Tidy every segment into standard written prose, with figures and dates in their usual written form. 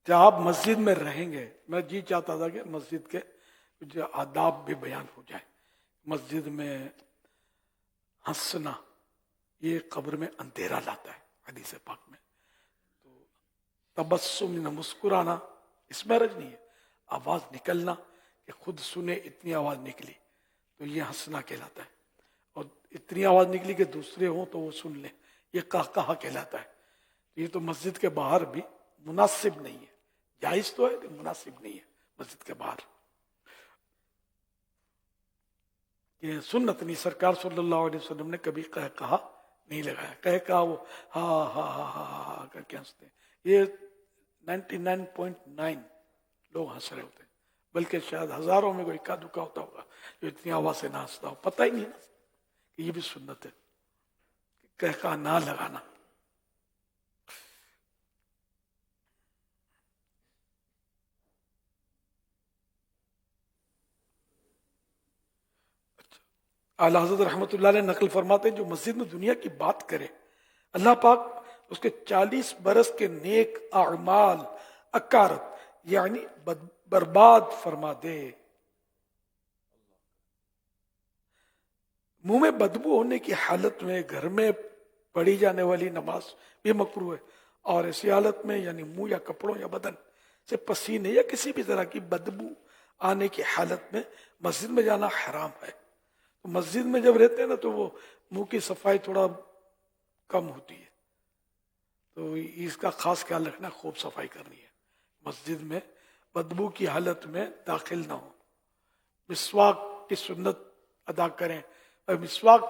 جب آپ مسجد میں رہیں گے، میں جی چاہتا تھا کہ مسجد کے جو آداب بھی بیان ہو جائے. مسجد میں ہنسنا یہ قبر میں اندھیرا لاتا ہے حدیث پاک میں. تو تبسم نہ مسکرانا اس میں حرج نہیں ہے. آواز نکلنا کہ خود سنے اتنی آواز نکلی تو یہ ہنسنا کہلاتا ہے، اور اتنی آواز نکلی کہ دوسرے ہوں تو وہ سن لیں یہ کہا کہلاتا ہے. تو یہ تو مسجد کے باہر بھی مناسب نہیں ہے. جائز تو ہے لیکن مناسب نہیں ہے مسجد کے باہر. یہ سنت نہیں. سرکار صلی اللہ علیہ وسلم نے کبھی کہا نہیں لگایا. کہا وہ ہاں ہاں ہاں ہاں ہاں کر کے ہنستے ہیں. یہ 99.9 لوگ ہنس رہے ہوتے ہیں، بلکہ شاید ہزاروں میں کوئی اکا دکا ہوتا ہوگا جو اتنی آواز سے نہ ہنستا ہو. پتہ ہی نہیں نا کہ یہ بھی سنت ہے کہا نہ لگانا. اعلیٰ حضرت رحمۃ اللہ علیہ نقل فرماتے ہیں جو مسجد میں دنیا کی بات کرے اللہ پاک اس کے 40 برس کے نیک اعمال اکارت یعنی برباد فرما دے. منہ میں بدبو ہونے کی حالت میں گھر میں پڑھی جانے والی نماز بھی مکروہ ہے، اور ایسی حالت میں یعنی منہ یا کپڑوں یا بدن سے پسینے یا کسی بھی طرح کی بدبو آنے کی حالت میں مسجد میں جانا حرام ہے. مسجد میں جب رہتے ہیں نا تو وہ منہ کی صفائی تھوڑا کم ہوتی ہے، تو اس کا خاص خیال رکھنا. خوب صفائی کرنی ہے. مسجد میں بدبو کی حالت میں داخل نہ ہو. مسواک کی سنت ادا کریں، اور مسواک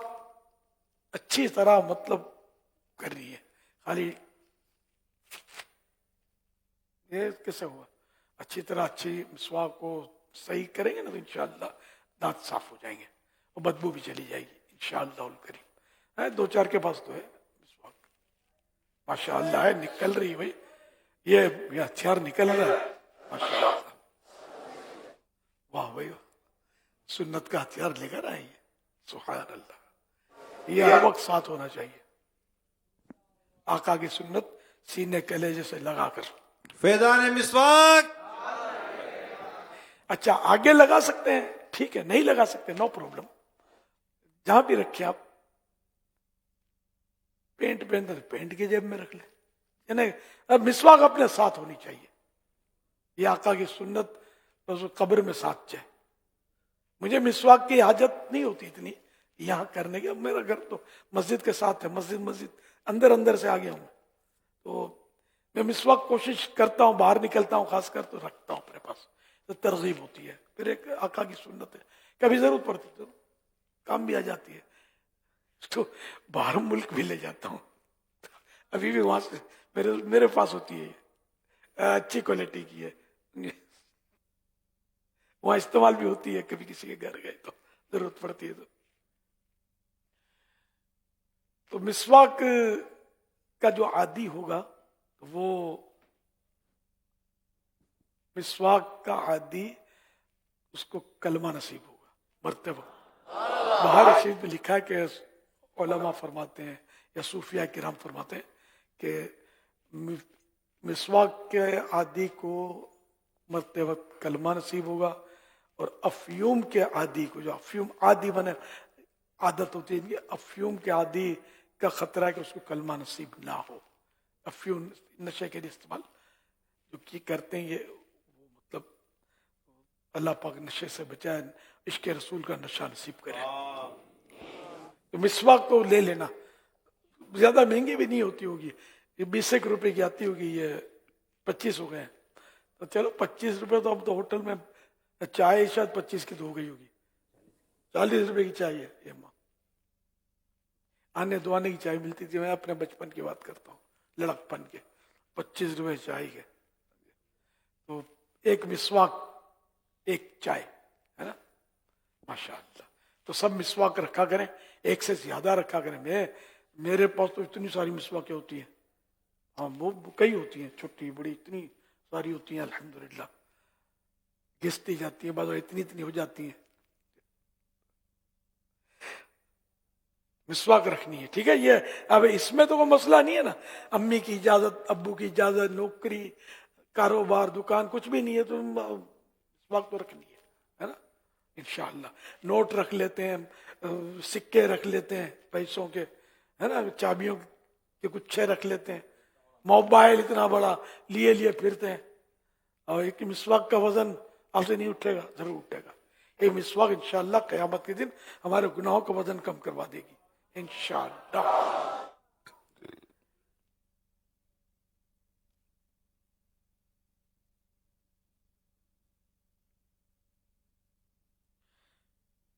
اچھی طرح مطلب کرنی ہے. خالی یہ کیسے ہوا؟ اچھی طرح اچھی مسواک کو صحیح کریں گے نا تو انشاءاللہ دانت صاف ہو جائیں گے اور بدبو بھی چلی جائے گی انشاءاللہ الکریم. دو چار کے پاس تو ہے مسواک ماشاءاللہ ہے، نکل رہی بھائی. یہ ہتھیار نکل رہا ہے ماشاءاللہ. واہ بھائی سنت کا ہتھیار لے کر آئے ہیں. سبحان اللہ. یہ ہر وقت ساتھ ہونا چاہیے. آقا کی سنت سینے کلیجے سے لگا کر. فیضان مسواک. اچھا آگے لگا سکتے ہیں ٹھیک ہے، نہیں لگا سکتے نو پرابلم. جہاں بھی رکھیں آپ. پینٹ پہنتے پینٹ کی جیب میں رکھ لیں. یعنی اب مسواک اپنے ساتھ ہونی چاہیے. یہ آقا کی سنت بس قبر میں ساتھ جائے. مجھے مسواک کی حاجت نہیں ہوتی اتنی یہاں کرنے کی. اب میرا گھر تو مسجد کے ساتھ ہے، مسجد اندر سے آ گیا ہوں، تو میں مسواک کوشش کرتا ہوں باہر نکلتا ہوں خاص کر تو رکھتا ہوں اپنے پاس. تو ترغیب ہوتی ہے. پھر ایک آقا کی سنت ہے، کبھی ضرورت پڑتی تو کام بھی آ جاتی ہے تو باہر ملک بھی لے جاتا ہوں. ابھی بھی وہاں سے میرے پاس ہوتی ہے، اچھی کوالٹی کی ہے. وہاں استعمال بھی ہوتی ہے، کبھی کسی کے گھر گئے تو ضرورت پڑتی ہے. تو مسواک کا جو عادی ہوگا وہ مسواک کا عادی اس کو کلمہ نصیب ہوگا مرتبہ. باہر اس چیز میں لکھا ہے کہ علماء فرماتے ہیں یا صوفیاء کرام فرماتے ہیں کہ مسواک کے عادی کو مرتبہ کلمہ نصیب ہوگا، اور افیوم کے عادی کو، جو افیوم عادی بنے عادت ہوتی ہے، افیوم کے عادی کا خطرہ ہے کہ اس کو کلمہ نصیب نہ ہو. افیوم نشے کے لیے استعمال جو کی کرتے ہیں، یہ مطلب اللہ پاک نشے سے بچائے، عشق رسول کا نشہ نصیب کرے. تو مسواک کو لے لینا. زیادہ مہنگی بھی نہیں ہوتی ہوگی، یہ 20 روپے کی آتی ہوگی، یہ 25 ہو گئے ہیں. تو چلو 25 روپے تو اب تو ہوٹل میں چائے شاید 25 کی تو ہو گئی ہوگی. 40 روپے کی چائے ہے. یہ ماں آنے دوانے کی چائے ملتی تھی. میں اپنے بچپن کی بات کرتا ہوں، لڑک پن کے 25 روپے چائے کے. تو ایک مسواک ایک چائے ہے نا ماشاءاللہ. تو سب مسواک رکھا کریں، ایک سے زیادہ رکھا کریں. میرے پاس تو اتنی ساری مسواکیں ہوتی ہیں. ہاں وہ کئی ہوتی ہیں، چھوٹی بڑی اتنی ساری ہوتی ہیں الحمدللہ. گھستی جاتی ہیں، بعض اتنی ہو جاتی ہیں. مسواک رکھنی ہے، ٹھیک ہے. یہ اب اس میں تو کوئی مسئلہ نہیں ہے نا، امی کی اجازت، ابو کی اجازت، نوکری، کاروبار، دکان، کچھ بھی نہیں ہے تو مسواک تو رکھنی ہے نا. انشاءاللہ نوٹ رکھ لیتے ہیں، سکے رکھ لیتے ہیں پیسوں کے، ہے نا، چابیوں کے گچھے رکھ لیتے ہیں، موبائل اتنا بڑا لیے پھرتے ہیں، اور ایک مسواک کا وزن آپ سے نہیں اٹھے گا، ضرور اٹھے گا. یہ مسواک انشاءاللہ قیامت کے دن ہمارے گناہوں کا وزن کم کروا دے گی انشاءاللہ.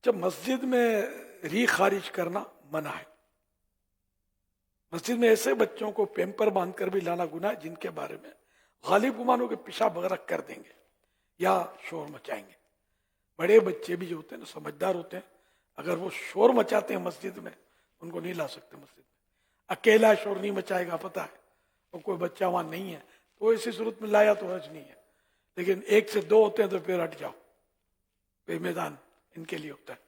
جب مسجد میں ری خارج کرنا منع ہے. مسجد میں ایسے بچوں کو پیمپر باندھ کر بھی لانا گناہ ہے جن کے بارے میں غالب گمان ہو کہ پیشاب وغیرہ کر دیں گے یا شور مچائیں گے. بڑے بچے بھی جو ہوتے ہیں نا، سمجھدار ہوتے ہیں، اگر وہ شور مچاتے ہیں مسجد میں، ان کو نہیں لا سکتے مسجد میں. اکیلا شور نہیں مچائے گا، پتہ ہے، اور کوئی بچہ وہاں نہیں ہے تو ایسی صورت میں لایا تو حرج نہیں ہے. لیکن ایک سے دو ہوتے ہیں تو پھر ہٹ جاؤ، یہ میدان ان کے لیے ہوتا ہے،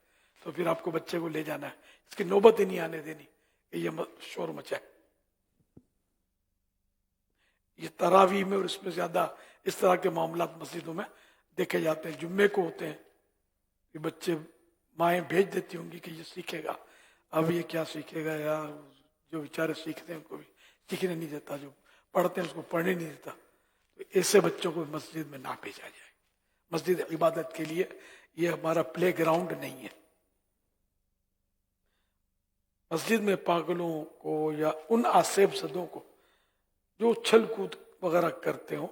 تو پھر آپ کو بچے کو لے جانا ہے. اس کی نوبت ہی نہیں آنے دینی کہ یہ شور مچائے. یہ تراویح میں اور اس میں زیادہ اس طرح کے معاملات مسجدوں میں دیکھے جاتے ہیں. جمعے کو ہوتے ہیں کہ بچے، مائیں بھیج دیتی ہوں گی کہ یہ سیکھے گا. اب یہ کیا سیکھے گا یار، جو بیچارے سیکھتے ہیں ان کو بھی سیکھنے نہیں دیتا، جو پڑھتے ہیں اس کو پڑھنے نہیں دیتا. تو ایسے بچوں کو مسجد میں نہ بھیجا جائے. مسجد عبادت کے لیے یہ ہمارا پلے گراؤنڈ نہیں ہے. مسجد میں پاگلوں کو یا ان آصیب زدوں کو جو چھل کود وغیرہ کرتے ہوں،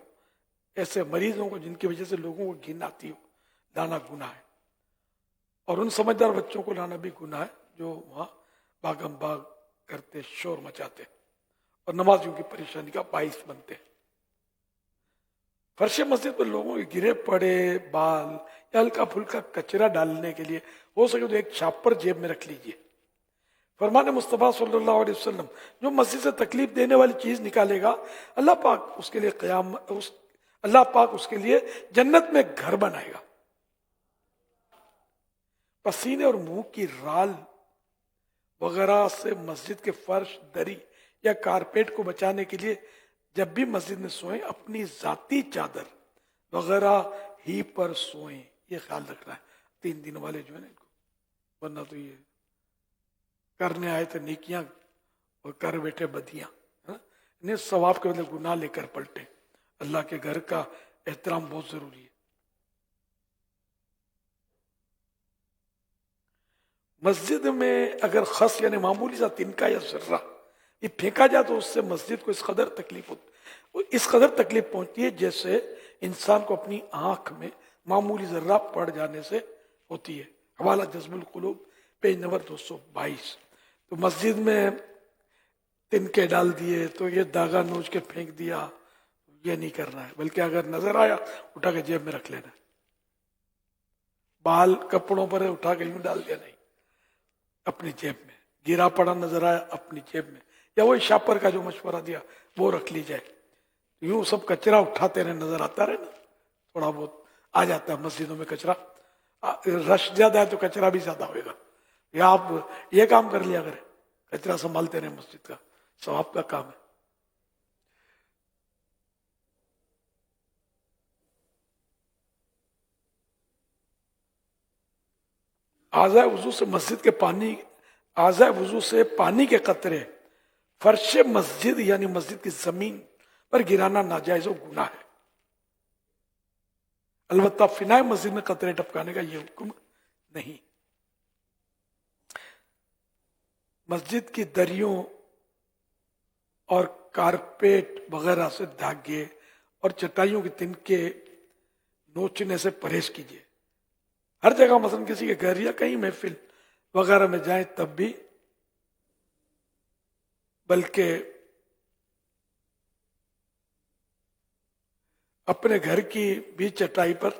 ایسے مریضوں کو جن کی وجہ سے لوگوں کو گھن آتی ہو، لانا گناہ ہے. اور ان سمجھدار بچوں کو لانا بھی گناہ ہے جو وہاں باغم باغ کرتے، شور مچاتے اور نمازیوں کی پریشانی کا باعث بنتے. فرش مسجد پر لوگوں کے گرے پڑے بال یا ہلکا پھلکا کچرا ڈالنے کے لیے ہو سکے تو ایک چھاپر جیب میں رکھ لیجئے. فرمان مصطفیٰ صلی اللہ علیہ وسلم، جو مسجد سے تکلیف دینے والی چیز نکالے گا، اللہ پاک اس کے لیے اللہ پاک اس کے لیے جنت میں گھر بنائے گا. پسینے اور منہ کی رال وغیرہ سے مسجد کے فرش، دری یا کارپیٹ کو بچانے کے لیے جب بھی مسجد میں سوئیں اپنی ذاتی چادر وغیرہ ہی پر سوئیں. یہ خیال رکھنا ہے 3 دن والے جو ہے نا ان کو، ورنہ تو یہ کرنے آئے تھے نیکیاں اور کر بیٹھے بدیاں، انہیں ثواب کے بدلے گناہ لے کر پلٹے. اللہ کے گھر کا احترام بہت ضروری ہے. مسجد میں اگر خس یعنی معمولی سا تنکا یا ذرہ یہ پھینکا جائے تو اس سے مسجد کو اس قدر تکلیف پہنچتی ہے جیسے انسان کو اپنی آنکھ میں معمولی ذرہ پڑ جانے سے ہوتی ہے. حوالہ جذب القلوب پیج نمبر 222. تو مسجد میں تنکے ڈال دیے تو یہ داغا نوچ کے پھینک دیا، یہ نہیں کرنا ہے، بلکہ اگر نظر آیا اٹھا کے جیب میں رکھ لینا ہے. بال کپڑوں پر اٹھا کے یوں ڈال دیا نہیں، اپنی جیب میں. گرا پڑا نظر آیا اپنی جیب میں، یا وہی شاپر کا جو مشورہ دیا وہ رکھ لی جائے. یوں سب کچرا اٹھاتے رہے، نظر آتا رہے نا، تھوڑا بہت آ جاتا ہے مسجدوں میں کچرا. رش زیادہ ہے تو کچرا بھی زیادہ ہوئے گا. یا آپ یہ کام کر لیا کریں، کچرا سنبھالتے رہے، مسجد کا ثواب کا کام ہے. اعضائے وضو سے مسجد کے اعضائے وضو سے پانی کے قطرے فرش مسجد یعنی مسجد کی زمین پر گرانا ناجائز و گناہ ہے. البتہ فنائے مسجد میں قطرے ٹپکانے کا یہ حکم نہیں. مسجد کی دریوں اور کارپیٹ وغیرہ سے دھاگے اور چٹائیوں کے تنکے نوچنے سے پرہیز کیجیے. ہر جگہ مثلا کسی کے گھر یا کہیں محفل وغیرہ میں جائیں تب بھی، بلکہ اپنے گھر کی بھی چٹائی پر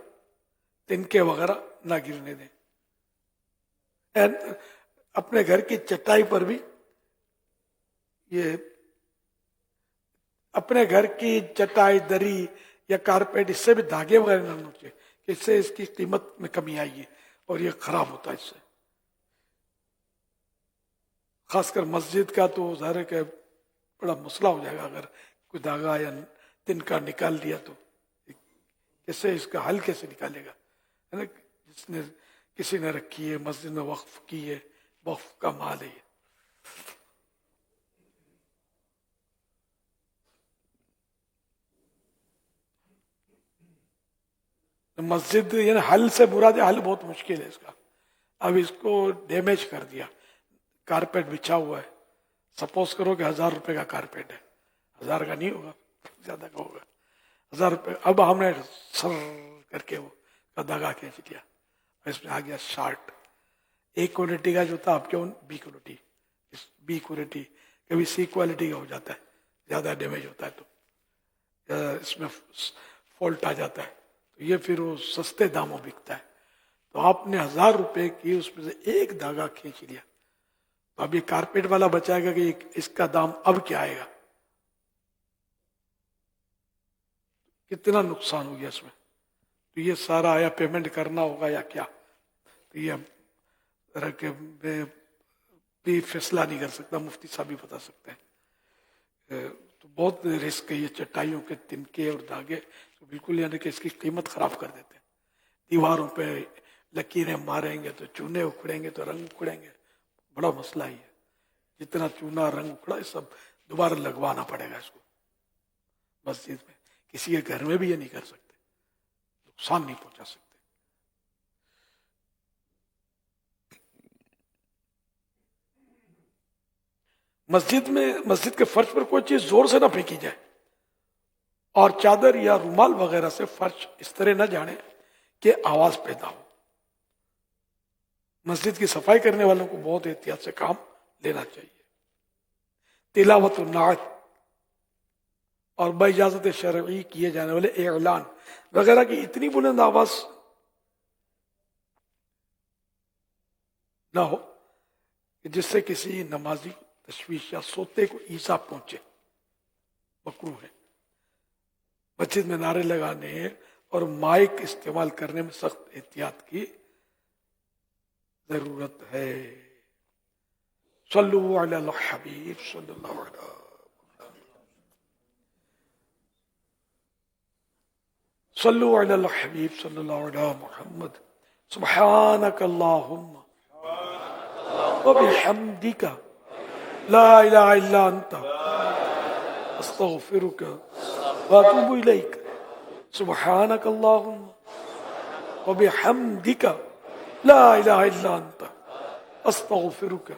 تنکے وغیرہ نہ گرنے دیں. اپنے گھر کی چٹائی پر بھی اپنے گھر کی چٹائی، دری یا کارپیٹ، اس سے بھی دھاگے وغیرہ نہ نوچے کہ اس سے اس کی قیمت میں کمی آئی ہے اور یہ خراب ہوتا ہے. اس سے خاص کر مسجد کا تو ظاہر ہے کہ بڑا مسئلہ ہو جائے گا اگر کوئی داغا یا تنکا نکال دیا تو کیسے اس کا حل کیسے نکالے گا، ہے نا؟ جس نے کسی نے رکھی ہے مسجد میں وقف کی ہے، وقف کا مال ہے یہ۔ مسجد یعنی حل سے مراد حل بہت مشکل ہے اس کا۔ اب اس کو ڈیمیج کر دیا، کارپیٹ بچھا ہوا ہے، سپوز کرو کہ 1000 روپے کا کارپیٹ ہے، 1000 کا نہیں ہوگا، زیادہ کا ہوگا، 1000 روپے۔ اب ہم نے سر کر کے وہ کا دھاگا کھینچ لیا، اس میں آ گیا شارٹ، ایک کوالٹی کا جو تھا اب کیوں بی کوالٹی، بی کوالٹی کبھی سی کوالٹی کا ہو جاتا ہے، زیادہ ڈیمیج ہوتا ہے تو اس میں فالٹ آ جاتا ہے، تو یہ پھر وہ سستے داموں بکتا ہے۔ تو آپ نے 1000 روپے کی اس میں سے ایک دھاگا کھینچ لیا، تو اب یہ کارپیٹ والا بچائے گا کہ اس کا دام اب کیا آئے گا، کتنا نقصان ہو گیا اس میں۔ تو یہ سارا آیا پیمنٹ کرنا ہوگا یا کیا، تو یہ طرح کے میں بھی فیصلہ نہیں کر سکتا، مفتی صاحب بھی بتا سکتے ہیں۔ تو بہت رسک ہے یہ چٹائیوں کے تنکے اور دھاگے، تو بالکل یعنی کہ اس کی قیمت خراب کر دیتے ہیں۔ دیواروں پہ لکیریں ماریں گے تو چونے اکھڑیں گے تو رنگ اکھڑیں گے، بڑا مسئلہ ہی ہے۔ جتنا چونا رنگ اکھڑا یہ سب دوبارہ لگوانا پڑے گا اس کو مسجد میں، کسی کے گھر میں بھی یہ نہیں کر سکتے، نقصان نہیں پہنچا سکتے۔ مسجد کے فرش پر کوئی چیز زور سے نہ پھینکی جائے، اور چادر یا رومال وغیرہ سے فرش اس طرح نہ جانے کہ آواز پیدا ہو۔ مسجد کی صفائی کرنے والوں کو بہت احتیاط سے کام لینا چاہیے۔ تلاوت النعت اور باجازت شرعی کیے جانے والے اعلان وغیرہ کی اتنی بلند آواز نہ ہو کہ جس سے کسی نمازی کو تشویش یا سوتے کو ایذا پہنچے، مکروہ ہے۔ مسجد میں نعرے لگانے اور مائک استعمال کرنے میں سخت احتیاط کی ضرورت ہے۔ صلو علی الحبیب صلی اللہ علیہ وسلم، صلو علی الحبیب صلی اللہ علیہ محمد، سبحانک اللہم وبحمدک لا الہ الا انت استغفرک واتوب الیک، سبحانک اللہم وبحمدک لا الہ الا انت استغفرک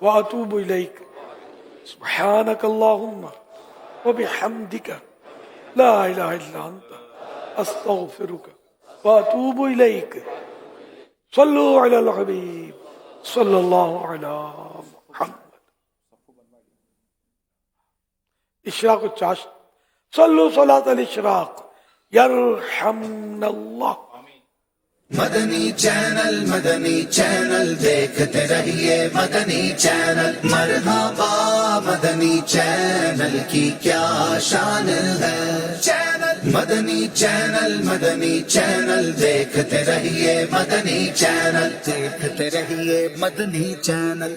واتوب الیک، سبحانک اللہم وبحمدک لا الہ الا انت استغفرک واتوب الیک۔ صلو علی الحبیب صلی اللہ علی محمد۔ اشراق و چاشت، صلو صلاۃ الاشراق یرحمنا اللہ۔ مدنی چینل دیکھتے رہیے، مدنی چینل مرحبا، مدنی چینل کی کیا شان ہے۔ مدنی چینل دیکھتے رہیے، مدنی چینل دیکھتے رہیے، مدنی چینل